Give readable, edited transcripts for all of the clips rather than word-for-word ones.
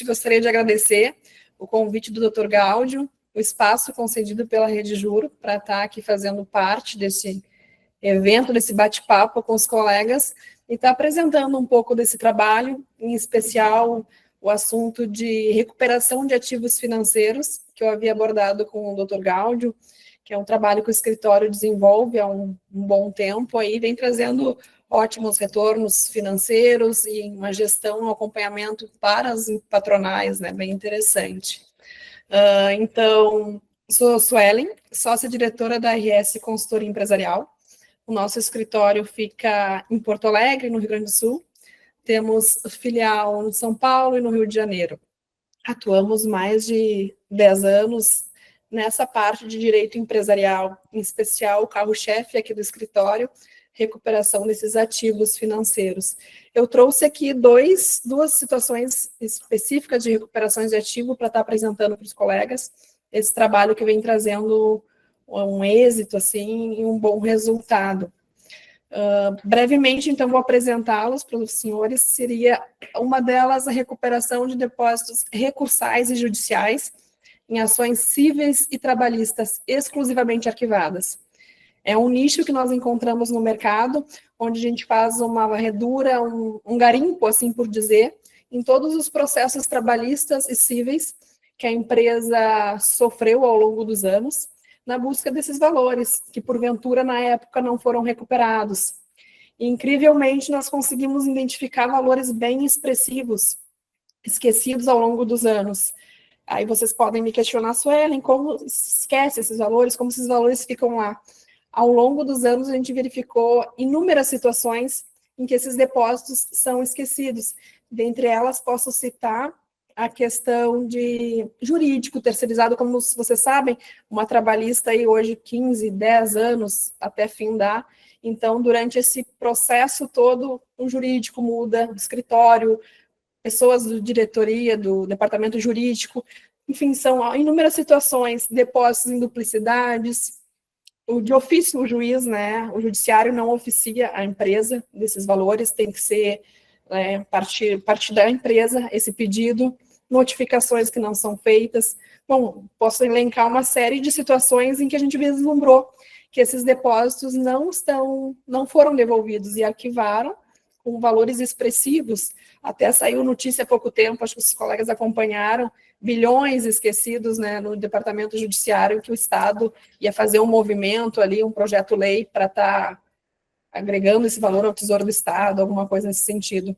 Gostaria de agradecer o convite do Dr. Gáudio, o espaço concedido pela Rede Juro para estar aqui fazendo parte desse evento, desse bate-papo com os colegas e estar apresentando um pouco desse trabalho, em especial o assunto de recuperação de ativos financeiros, que eu havia abordado com o Dr. Gáudio, que é um trabalho que o escritório desenvolve há um bom tempo, aí vem trazendo ótimos retornos financeiros e uma gestão, um acompanhamento para as patronais, né, bem interessante. Então, sou Suelen, sócia-diretora da RS Consultoria Empresarial. O nosso escritório fica em Porto Alegre, no Rio Grande do Sul. Temos filial em São Paulo e no Rio de Janeiro. Atuamos mais de 10 anos nessa parte de direito empresarial, em especial o carro-chefe aqui do escritório, recuperação desses ativos financeiros. Eu trouxe aqui duas situações específicas de recuperações de ativo para estar apresentando para os colegas esse trabalho que vem trazendo um êxito assim e um bom resultado. Brevemente, então, vou apresentá-los para os senhores. Seria uma delas a recuperação de depósitos recursais e judiciais em ações cíveis e trabalhistas exclusivamente arquivadas. É um nicho que nós encontramos no mercado, onde a gente faz uma varredura, um garimpo, assim por dizer, em todos os processos trabalhistas e cíveis que a empresa sofreu ao longo dos anos, na busca desses valores, que porventura na época não foram recuperados. E, incrivelmente, nós conseguimos identificar valores bem expressivos, esquecidos ao longo dos anos. Aí vocês podem me questionar, Suelen, como esquece esses valores, como esses valores ficam lá? Ao longo dos anos, a gente verificou inúmeras situações em que esses depósitos são esquecidos. Dentre elas, posso citar a questão de jurídico terceirizado, como vocês sabem, uma trabalhista aí hoje 15, 10 anos até findar. Então, durante esse processo todo, um jurídico muda, o escritório, pessoas da diretoria, do departamento jurídico, enfim, são inúmeras situações, depósitos em duplicidades. De ofício, o juiz, né, o judiciário não oficia a empresa desses valores, tem que ser parte da empresa esse pedido, notificações que não são feitas. Bom, posso elencar uma série de situações em que a gente vislumbrou que esses depósitos não foram devolvidos e arquivaram com valores expressivos. Até saiu notícia há pouco tempo, acho que os colegas acompanharam, bilhões esquecidos, né, no departamento judiciário, que o Estado ia fazer um movimento ali, um projeto-lei para estar agregando esse valor ao Tesouro do Estado, alguma coisa nesse sentido.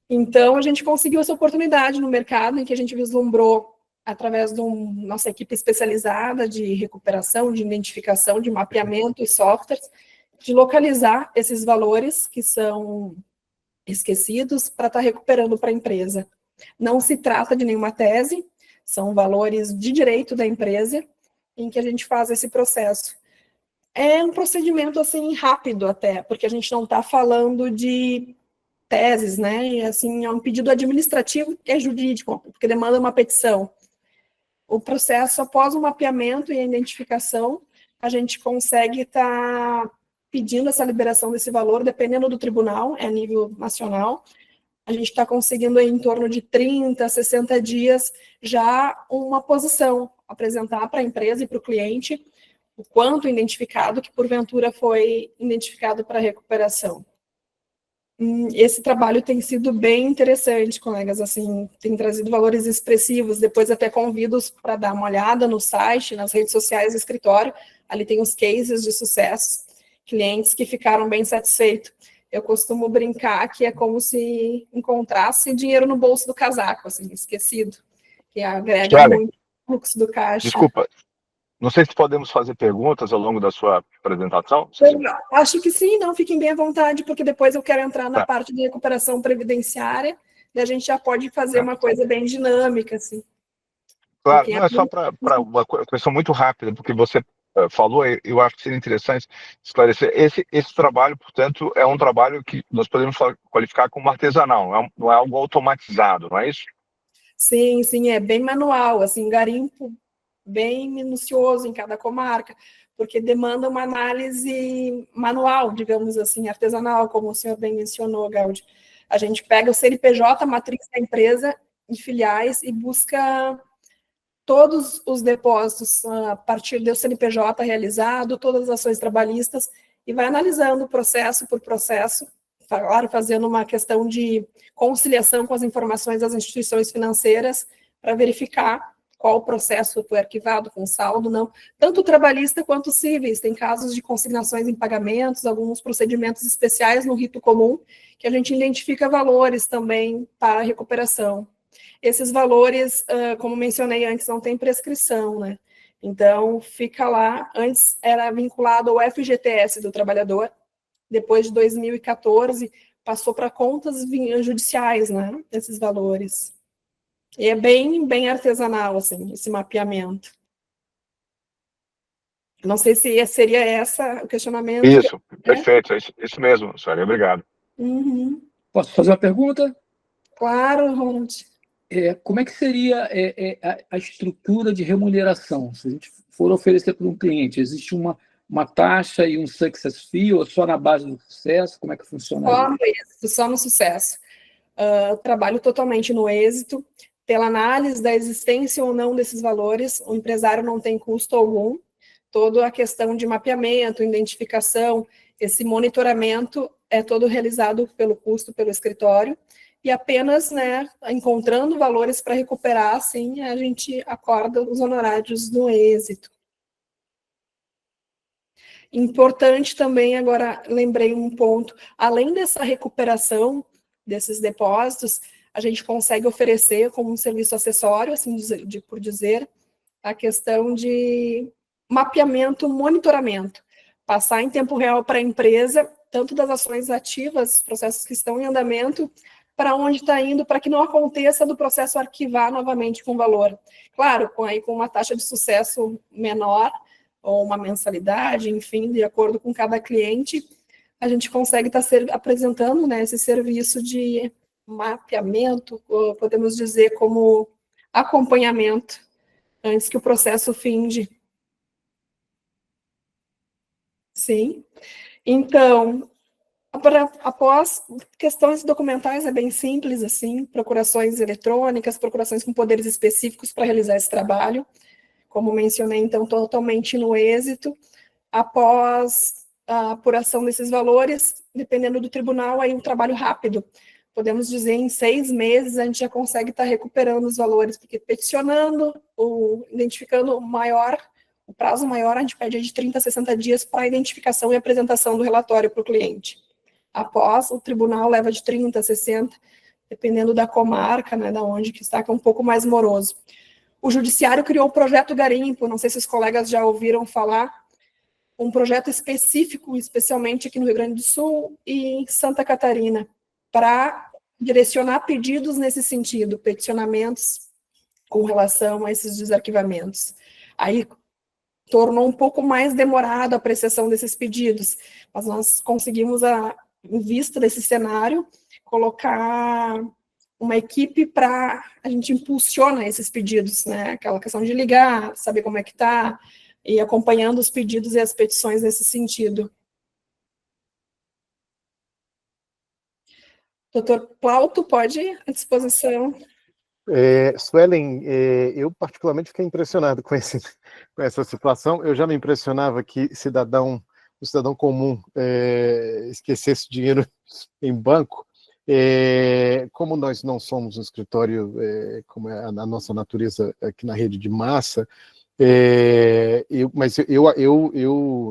Então, a gente conseguiu essa oportunidade no mercado, em que a gente vislumbrou, através de nossa equipe especializada de recuperação, de identificação, de mapeamento e softwares, de localizar esses valores que são esquecidos para estar recuperando para a empresa. Não se trata de nenhuma tese, são valores de direito da empresa em que a gente faz esse processo. É um procedimento, assim, rápido até, porque a gente não está falando de teses, né, e, assim, é um pedido administrativo que é jurídico, porque demanda uma petição. O processo, após o mapeamento e a identificação, a gente consegue estar pedindo essa liberação desse valor, dependendo do tribunal, é a nível nacional. A gente está conseguindo aí, em torno de 30, 60 dias, já uma posição, apresentar para a empresa e para o cliente o quanto identificado, que porventura foi identificado para recuperação. Esse trabalho tem sido bem interessante, colegas, assim, tem trazido valores expressivos. Depois até convido-os para dar uma olhada no site, nas redes sociais do escritório, ali tem os cases de sucesso, clientes que ficaram bem satisfeitos. Eu costumo brincar que é como se encontrasse dinheiro no bolso do casaco, assim, esquecido, que agrega muito fluxo do caixa. Desculpa, não sei se podemos fazer perguntas ao longo da sua apresentação. Acho que sim, não, fiquem bem à vontade, porque depois eu quero entrar na parte de recuperação previdenciária, e a gente já pode fazer uma coisa bem dinâmica, assim. Claro, não é só para uma questão muito rápida, porque você falou, eu acho que seria interessante esclarecer. Esse trabalho, portanto, é um trabalho que nós podemos qualificar como artesanal, não é algo automatizado, não é isso? Sim, sim, é bem manual, assim, garimpo bem minucioso em cada comarca, porque demanda uma análise manual, digamos assim, artesanal, como o senhor bem mencionou, Gaudi. A gente pega o CNPJ, a matriz da empresa, de filiais e busca todos os depósitos a partir do CNPJ realizado, todas as ações trabalhistas, e vai analisando processo por processo, claro, fazendo uma questão de conciliação com as informações das instituições financeiras para verificar qual o processo foi arquivado, com saldo, não. Tanto trabalhista quanto cíveis. Tem casos de consignações em pagamentos, alguns procedimentos especiais no rito comum, que a gente identifica valores também para a recuperação. Esses valores, como mencionei antes, não tem prescrição, né? Então, fica lá, antes era vinculado ao FGTS do trabalhador, depois de 2014, passou para contas judiciais, né, esses valores. E é bem artesanal, assim, esse mapeamento. Não sei se seria essa o questionamento. Isso, perfeito, isso mesmo, Sueli, obrigado. Uhum. Posso fazer uma pergunta? Claro, Ronald. Como é que seria a estrutura de remuneração? Se a gente for oferecer para um cliente, existe uma taxa e um success fee, ou só na base do sucesso? Como é que funciona isso? Só no sucesso. Trabalho totalmente no êxito, pela análise da existência ou não desses valores, o empresário não tem custo algum, toda a questão de mapeamento, identificação, esse monitoramento é todo realizado pelo custo, pelo escritório, e apenas, né, encontrando valores para recuperar, assim, a gente acorda os honorários no êxito. Importante também, agora lembrei um ponto, além dessa recuperação desses depósitos, a gente consegue oferecer como um serviço acessório, assim por dizer, a questão de mapeamento, monitoramento, passar em tempo real para a empresa, tanto das ações ativas, processos que estão em andamento, para onde está indo, para que não aconteça do processo arquivar novamente com valor. Claro, com uma taxa de sucesso menor, ou uma mensalidade, enfim, de acordo com cada cliente, a gente consegue estar apresentando, né, esse serviço de mapeamento, podemos dizer como acompanhamento, antes que o processo finde. Sim. Então, após questões documentais, é bem simples, assim, procurações eletrônicas, procurações com poderes específicos para realizar esse trabalho, como mencionei, então, totalmente no êxito. Após a apuração desses valores, dependendo do tribunal, aí um trabalho rápido. Podemos dizer, em 6 meses, a gente já consegue estar recuperando os valores, porque peticionando, identificando o prazo maior, a gente pede de 30 a 60 dias para a identificação e apresentação do relatório para o cliente. Após, o tribunal leva de 30 a 60, dependendo da comarca, né, da onde que está, que é um pouco mais moroso. O judiciário criou o projeto Garimpo, não sei se os colegas já ouviram falar, um projeto específico, especialmente aqui no Rio Grande do Sul e em Santa Catarina, para direcionar pedidos nesse sentido, peticionamentos com relação a esses desarquivamentos. Aí tornou um pouco mais demorado a apreciação desses pedidos, mas nós conseguimos, em vista desse cenário, colocar uma equipe para a gente impulsiona esses pedidos, né? Aquela questão de ligar, saber como é que está, e acompanhando os pedidos e as petições nesse sentido. Doutor Plauto, pode ir à disposição. Suelen, eu particularmente fiquei impressionado com essa situação. Eu já me impressionava que o cidadão comum esquecesse dinheiro em banco. Como nós não somos um escritório, como é a nossa natureza aqui na rede de massa,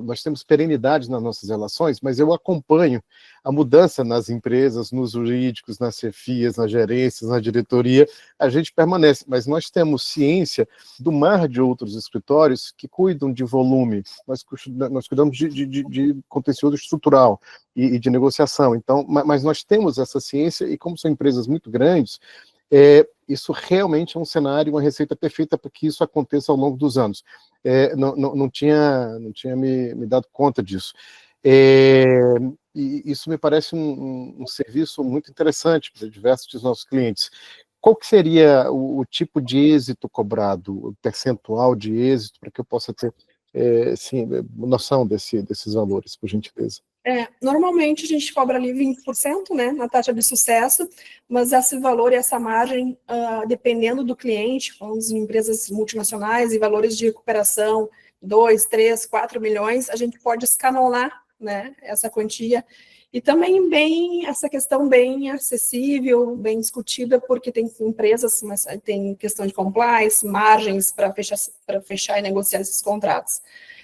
nós temos perenidade nas nossas relações, mas eu acompanho a mudança nas empresas, nos jurídicos, nas chefias, nas gerências, na diretoria, a gente permanece, mas nós temos ciência do mar de outros escritórios que cuidam de volume, nós cuidamos de conteúdo estrutural e de negociação, então, mas nós temos essa ciência e como são empresas muito grandes, isso realmente é um cenário, uma receita perfeita para que isso aconteça ao longo dos anos. Não tinha me dado conta disso. E isso me parece um serviço muito interessante para diversos dos nossos clientes. Qual que seria o tipo de êxito cobrado, o percentual de êxito, para que eu possa ter noção desses valores, por gentileza? Normalmente a gente cobra ali 20%, né, na taxa de sucesso, mas esse valor e essa margem, dependendo do cliente, com as empresas multinacionais e valores de recuperação, 2, 3, 4 milhões, a gente pode escalonar, né, essa quantia. E também essa questão bem acessível, bem discutida, porque tem empresas, mas tem questão de compliance, margens para fechar e negociar esses contratos.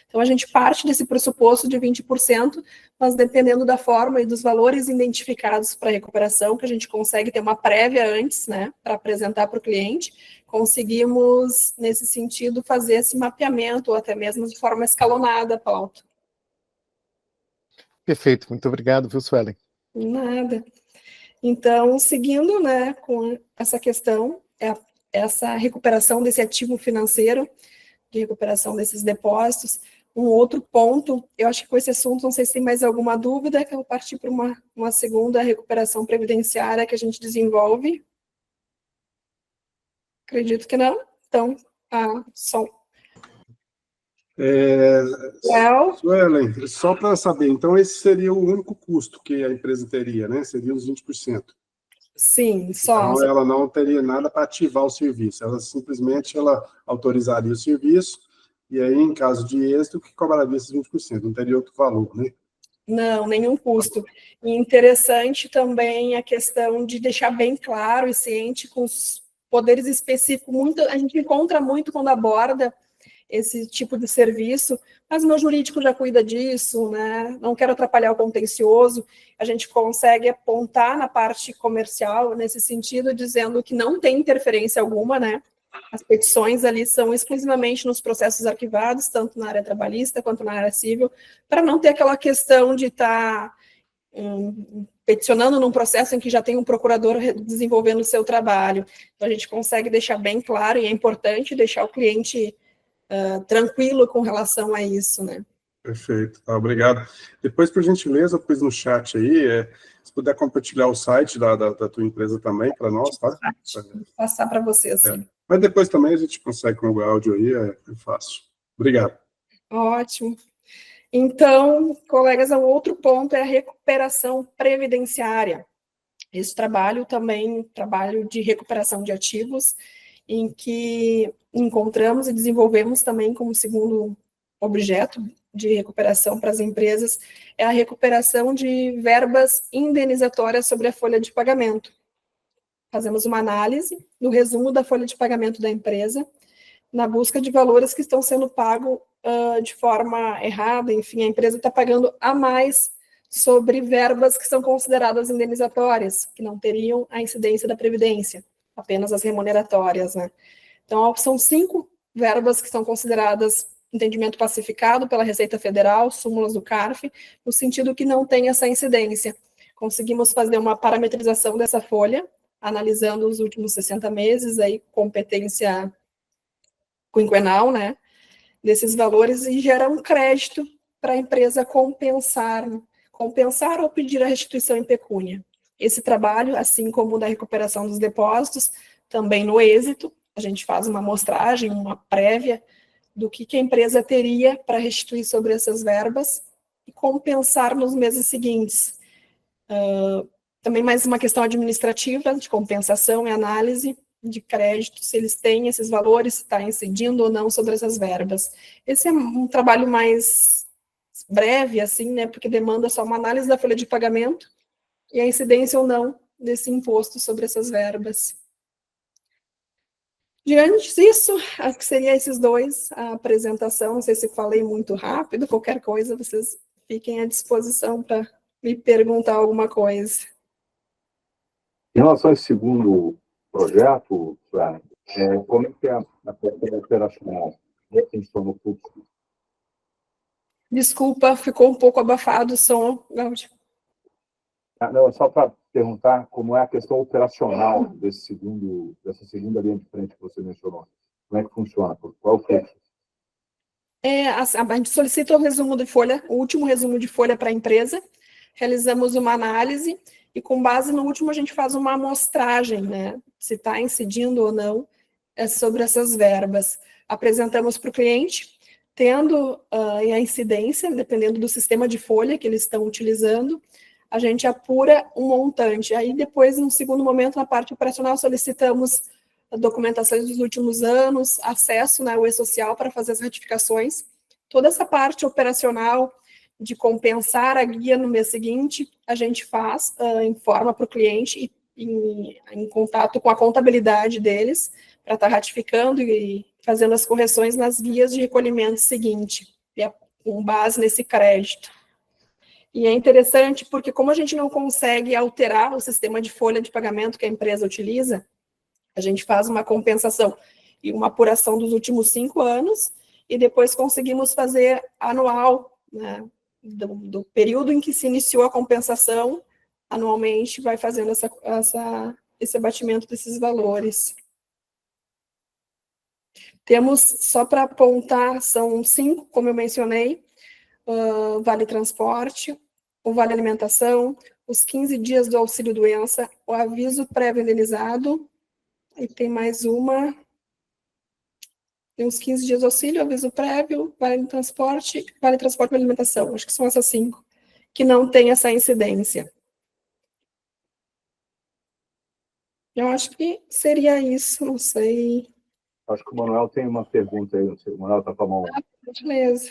Então, a gente parte desse pressuposto de 20%, mas dependendo da forma e dos valores identificados para a recuperação, que a gente consegue ter uma prévia antes, né, para apresentar para o cliente, conseguimos, nesse sentido, fazer esse mapeamento, ou até mesmo de forma escalonada, Paulo. Perfeito, muito obrigado, viu, Suelen? Nada. Então, seguindo, né, com essa questão, essa recuperação desse ativo financeiro, de recuperação desses depósitos. Um outro ponto, eu acho que com esse assunto, não sei se tem mais alguma dúvida, que eu vou partir para uma segunda recuperação previdenciária que a gente desenvolve. Acredito que não. Então, só... Suelen, só para saber, então esse seria o único custo que a empresa teria, né? Seria os 20%. Sim, só. Então, ela não teria nada para ativar o serviço, ela simplesmente autorizaria o serviço, e aí, em caso de êxito, que cobraria esses 20%, não teria outro valor, né? Não, nenhum custo. E interessante também a questão de deixar bem claro e ciente com os poderes específicos. A gente encontra muito quando aborda esse tipo de serviço, mas meu jurídico já cuida disso, né? Não quero atrapalhar o contencioso. A gente consegue apontar na parte comercial, nesse sentido, dizendo que não tem interferência alguma, né? As petições ali são exclusivamente nos processos arquivados, tanto na área trabalhista quanto na área civil, para não ter aquela questão de estar peticionando num processo em que já tem um procurador desenvolvendo o seu trabalho. Então, a gente consegue deixar bem claro, e é importante deixar o cliente tranquilo com relação a isso, né? Perfeito, tá, obrigado. Depois, por gentileza, pus no chat aí, se puder compartilhar o site da tua empresa também para nós, tá? Vou passar para você, assim. Mas depois também a gente consegue com o áudio aí, é fácil. Obrigado. Ótimo. Então, colegas, o outro ponto é a recuperação previdenciária. Esse trabalho também, trabalho de recuperação de ativos, em que encontramos e desenvolvemos também como segundo objeto de recuperação para as empresas, é a recuperação de verbas indenizatórias sobre a folha de pagamento. Fazemos uma análise do resumo da folha de pagamento da empresa, na busca de valores que estão sendo pagos de forma errada, enfim, a empresa está pagando a mais sobre verbas que são consideradas indenizatórias, que não teriam a incidência da Previdência, apenas as remuneratórias, né? Então, são 5 verbas que são consideradas entendimento pacificado pela Receita Federal, súmulas do CARF, no sentido que não tem essa incidência. Conseguimos fazer uma parametrização dessa folha, analisando os últimos 60 meses, aí, competência quinquenal, né, desses valores, e gera um crédito para a empresa compensar ou pedir a restituição em pecúnia. Esse trabalho, assim como o da recuperação dos depósitos, também no êxito, a gente faz uma amostragem, uma prévia do que a empresa teria para restituir sobre essas verbas e compensar nos meses seguintes. Também mais uma questão administrativa de compensação e análise de crédito, se eles têm esses valores, se está incidindo ou não sobre essas verbas. Esse é um trabalho mais breve, assim, né, porque demanda só uma análise da folha de pagamento e a incidência ou não desse imposto sobre essas verbas. Diante disso, acho que seria esses dois, a apresentação, não sei se falei muito rápido, qualquer coisa, vocês fiquem à disposição para me perguntar alguma coisa. Em relação a esse segundo projeto, como é que é a questão operacional? Como é que funciona o fluxo? Desculpa, ficou um pouco abafado o som, Gaúcho. Não, só para perguntar como é a questão operacional dessa segunda linha de frente que você mencionou. Como é que funciona? Qual é o fluxo? A gente solicita o resumo de folha, o último resumo de folha para a empresa, realizamos uma análise e, com base no último, a gente faz uma amostragem, né, se está incidindo ou não sobre essas verbas. Apresentamos para o cliente, tendo a incidência, dependendo do sistema de folha que eles estão utilizando, a gente apura um montante. Aí depois, no segundo momento, na parte operacional, solicitamos documentações dos últimos anos, acesso na e-social para fazer as retificações. Toda essa parte operacional de compensar a guia no mês seguinte, a gente faz, informa para o cliente e em contato com a contabilidade deles, para estar ratificando e fazendo as correções nas guias de recolhimento seguinte, com base nesse crédito. E é interessante porque, como a gente não consegue alterar o sistema de folha de pagamento que a empresa utiliza, a gente faz uma compensação e uma apuração dos últimos 5 anos, e depois conseguimos fazer anual, né, do período em que se iniciou a compensação, anualmente vai fazendo esse abatimento desses valores. Temos, só para apontar, são 5, como eu mencionei, vale transporte, o vale alimentação, os 15 dias do auxílio-doença, o aviso pré-indenizado, e tem mais uma, tem uns 15 dias de auxílio, aviso prévio, vale transporte e alimentação. Acho que são essas 5, que não tem essa incidência. Eu acho que seria isso, não sei. Acho que o Manuel tem uma pergunta aí, não sei, o Manuel está com a mão. Beleza.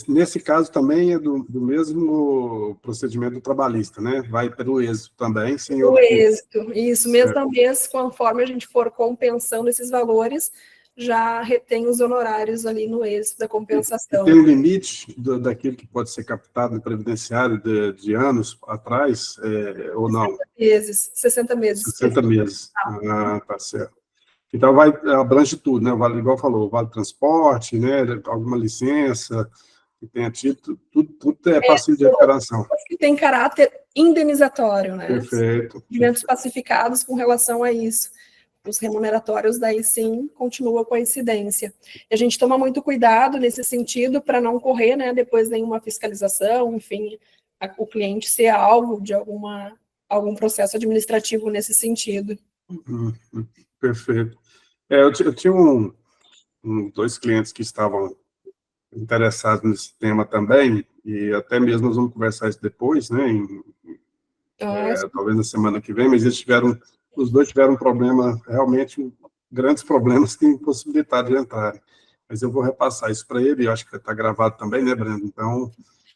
Nesse caso também é do mesmo procedimento trabalhista, né? Vai pelo êxito também, sem O outro... êxito, isso, mês a mês, conforme a gente for compensando esses valores, já retém os honorários ali no êxito da compensação. Tem um limite daquilo que pode ser captado no previdenciário de anos atrás, ou não? 60 meses. 60 meses. Ah, tá certo. Então, abrange tudo, né? Vale, igual falou, vale transporte, né? Alguma licença que tenha tido, tudo é passivo de recuperação. Que tem caráter indenizatório, né? Perfeito. Dividendos pacificados com relação a isso. Os remuneratórios, daí sim, continuam com a incidência. E a gente toma muito cuidado nesse sentido para não correr, né, depois nenhuma fiscalização, enfim, o cliente ser alvo de algum processo administrativo nesse sentido. Perfeito. Eu tinha 2 clientes que estavam interessados nesse tema também, e até mesmo nós vamos conversar isso depois, né, talvez na semana que vem, mas os 2 tiveram um problema, realmente, grandes problemas que impossibilitaram de entrarem. Mas eu vou repassar isso para ele, eu acho que está gravado também, né, Brenda? Então,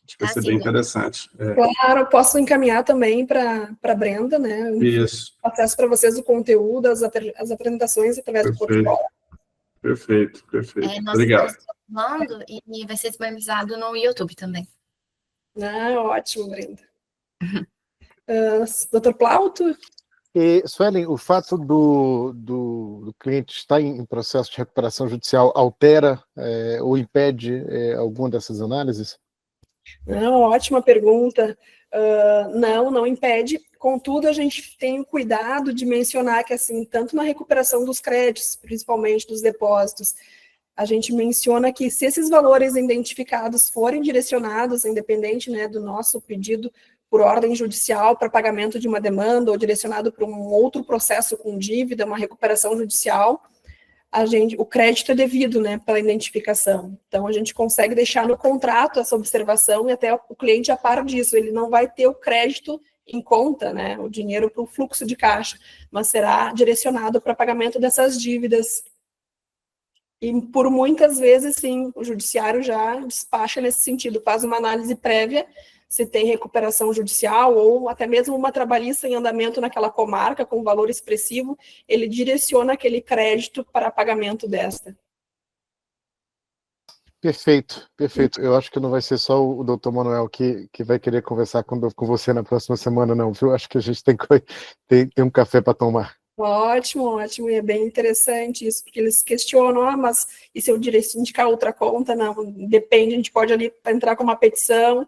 acho que vai ser bem interessante. Claro, eu posso encaminhar também para a Brenda, né? Isso. Acesso para vocês o conteúdo, as apresentações através do portfólio. Perfeito. Obrigado. Nós estamos falando e vai ser disponibilizado no YouTube também. Ótimo, Brenda. Dr. Plauto? Suelen, o fato do cliente estar em processo de recuperação judicial altera ou impede alguma dessas análises? Ótima pergunta. Não impede. Contudo, a gente tem o cuidado de mencionar que, assim, tanto na recuperação dos créditos, principalmente dos depósitos, a gente menciona que se esses valores identificados forem direcionados, independente, né, do nosso pedido por ordem judicial para pagamento de uma demanda ou direcionado para um outro processo com dívida, uma recuperação judicial, o crédito é devido, né, pela identificação. Então, a gente consegue deixar no contrato essa observação e até o cliente a par disso. Ele não vai ter o crédito em conta, né, o dinheiro para o fluxo de caixa, mas será direcionado para pagamento dessas dívidas. E por muitas vezes, sim, o judiciário já despacha nesse sentido, faz uma análise prévia, se tem recuperação judicial ou até mesmo uma trabalhista em andamento naquela comarca com valor expressivo, ele direciona aquele crédito para pagamento desta. Perfeito. Eu acho que não vai ser só o doutor Manuel que vai querer conversar com você na próxima semana, não, viu? Acho que a gente tem um café para tomar. Ótimo, e é bem interessante isso, porque eles questionam, mas e se eu indicar outra conta? Não, depende, a gente pode ali entrar com uma petição,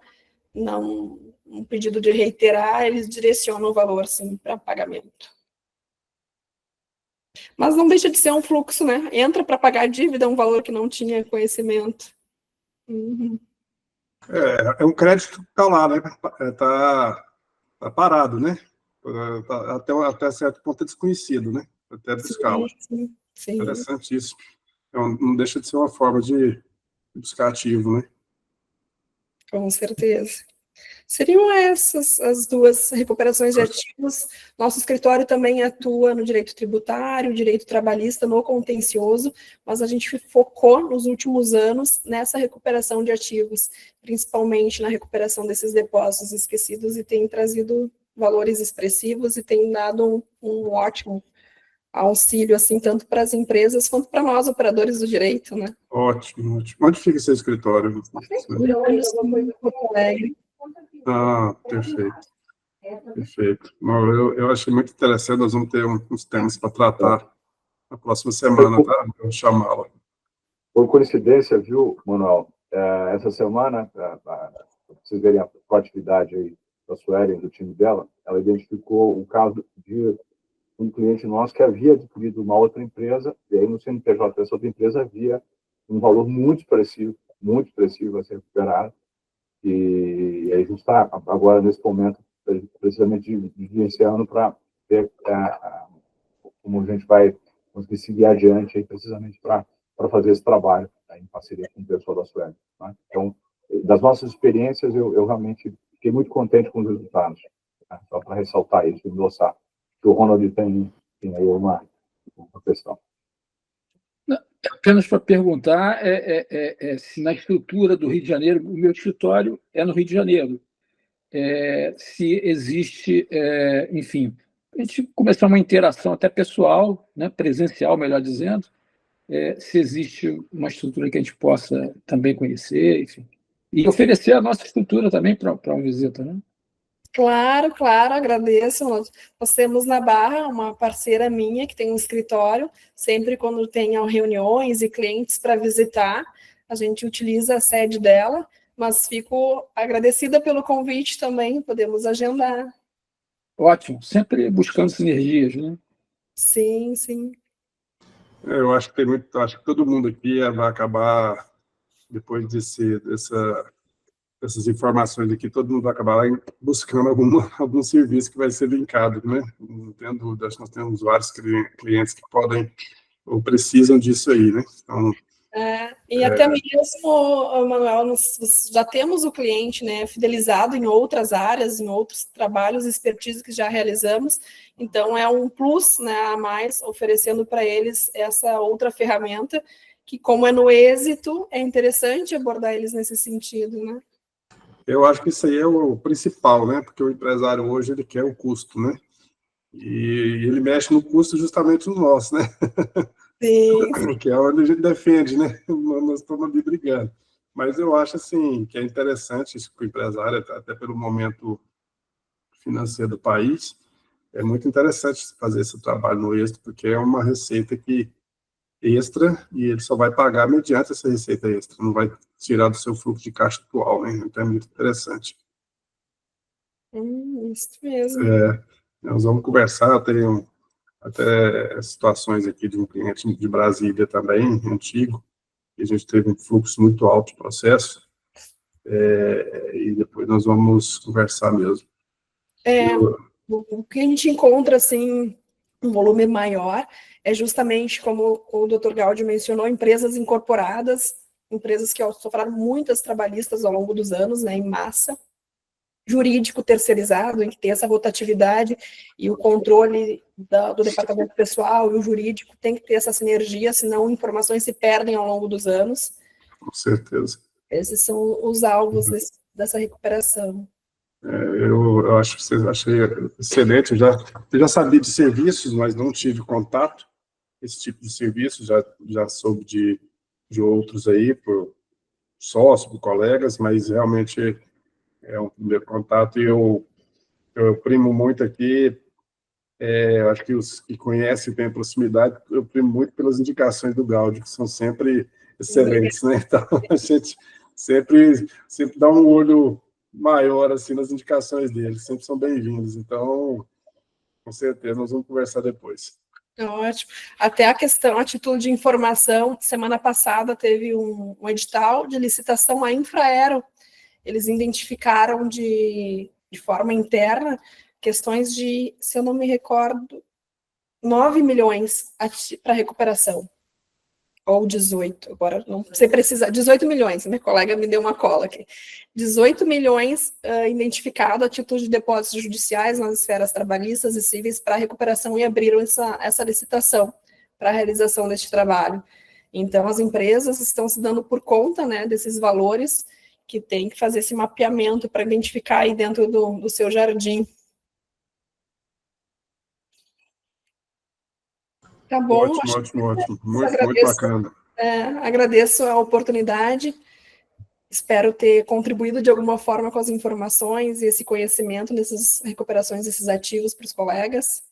um pedido de reiterar, eles direcionam o valor, sim, para pagamento. Mas não deixa de ser um fluxo, né? Entra para pagar a dívida, um valor que não tinha conhecimento. É um crédito que está lá, né? Tá parado, né? Até certo ponto é desconhecido, né? Até buscá-lo. Sim. Interessantíssimo. não deixa de ser uma forma de buscar ativo, né? Com certeza. Seriam essas as duas recuperações de ativos. Nosso escritório também atua no direito tributário, direito trabalhista, no contencioso, mas a gente focou nos últimos anos nessa recuperação de ativos, principalmente na recuperação desses depósitos esquecidos, e tem trazido valores expressivos e tem dado um ótimo auxílio, assim, tanto para as empresas quanto para nós, operadores do direito, né? Ótimo, ótimo. Onde fica seu escritório? Porto Alegre. Ah, perfeito. Perfeito. Bom, eu achei muito interessante, nós vamos ter uns temas para tratar na próxima semana, tá? Eu vou chamá-la. Por coincidência, viu, Manuel, essa semana, para vocês verem a proatividade aí da Suelen, do time dela, ela identificou um caso de um cliente nosso que havia adquirido uma outra empresa, e aí no CNPJ dessa outra empresa havia um valor muito expressivo a ser recuperado, e aí a gente está agora, nesse momento, precisamente diligenciando para ver como a gente vai conseguir seguir adiante aí, precisamente para fazer esse trabalho, tá, em parceria com o pessoal da Sueli. Tá? Então, das nossas experiências, eu realmente fiquei muito contente com os resultados. Tá? Só para ressaltar isso, endossar que o Ronald tem aí uma questão. Apenas para perguntar se na estrutura do Rio de Janeiro, o meu escritório é no Rio de Janeiro, se existe, enfim, a gente começar uma interação até pessoal, né, presencial, melhor dizendo, se existe uma estrutura que a gente possa também conhecer, enfim, e oferecer a nossa estrutura também para uma visita, né? Claro, claro, agradeço. Nós temos na Barra uma parceira minha que tem um escritório, sempre quando tem reuniões e clientes para visitar, a gente utiliza a sede dela, mas fico agradecida pelo convite também, podemos agendar. Ótimo, sempre buscando sinergias, né? Sim, sim. Eu acho que acho que todo mundo aqui vai acabar, depois dessas informações aqui, todo mundo vai acabar buscando algum serviço que vai ser linkado, né? Não tenho dúvida, acho que nós temos vários clientes que podem ou precisam disso aí, né? Então, Até mesmo, Manuel, nós já temos o cliente, né, fidelizado em outras áreas, em outros trabalhos, expertise que já realizamos, então é um plus, né, a mais, oferecendo para eles essa outra ferramenta, que como é no êxito, é interessante abordar eles nesse sentido, né? eu acho que isso aí é o principal, né? Porque o empresário hoje, ele quer o custo, né? E ele mexe no custo justamente no nosso, né? Sim. Que é onde a gente defende, né? Nós estamos ali brigando. Mas eu acho, assim, que é interessante isso para o empresário, até pelo momento financeiro do país, é muito interessante fazer esse trabalho no êxito, porque é uma receita extra, e ele só vai pagar mediante essa receita extra, não vai tirar do seu fluxo de caixa atual, né? Então é muito interessante. Isso mesmo. Nós vamos conversar, tenho até situações aqui de um cliente de Brasília também, antigo, que a gente teve um fluxo muito alto de processo, e depois nós vamos conversar mesmo. O que a gente encontra, assim, um volume maior, é justamente, como o Dr. Gaudio mencionou, empresas incorporadas, empresas que sofreram muitas trabalhistas ao longo dos anos, né, em massa, jurídico terceirizado, em que tem essa rotatividade e o controle do departamento pessoal e o jurídico tem que ter essa sinergia, senão informações se perdem ao longo dos anos. Com certeza. Esses são os alvos dessa recuperação. Eu achei excelente, eu já sabia de serviços, mas não tive contato esse tipo de serviço, já soube de outros aí, por sócios, por colegas, mas realmente é um primeiro contato, e eu primo muito aqui, eu acho que os que conhecem, têm proximidade, eu primo muito pelas indicações do Gaudio, que são sempre excelentes, né? Então, a gente sempre dá um olho maior, assim, nas indicações deles, sempre são bem-vindos. Então, com certeza, nós vamos conversar depois. Ótimo. Até a questão, a título de informação, semana passada teve um edital de licitação à Infraero. Eles identificaram de forma interna questões de, se eu não me recordo, 9 milhões para recuperação. ou 18, agora não sei precisar, 18 milhões, minha colega me deu uma cola aqui, 18 milhões identificado a título de depósitos judiciais nas esferas trabalhistas e cíveis para recuperação e abriram essa licitação para a realização deste trabalho. Então, as empresas estão se dando por conta, né, desses valores, que tem que fazer esse mapeamento para identificar aí dentro do seu jardim. Tá bom? Ótimo. Muito bacana. Agradeço a oportunidade, espero ter contribuído de alguma forma com as informações e esse conhecimento nessas recuperações desses ativos para os colegas.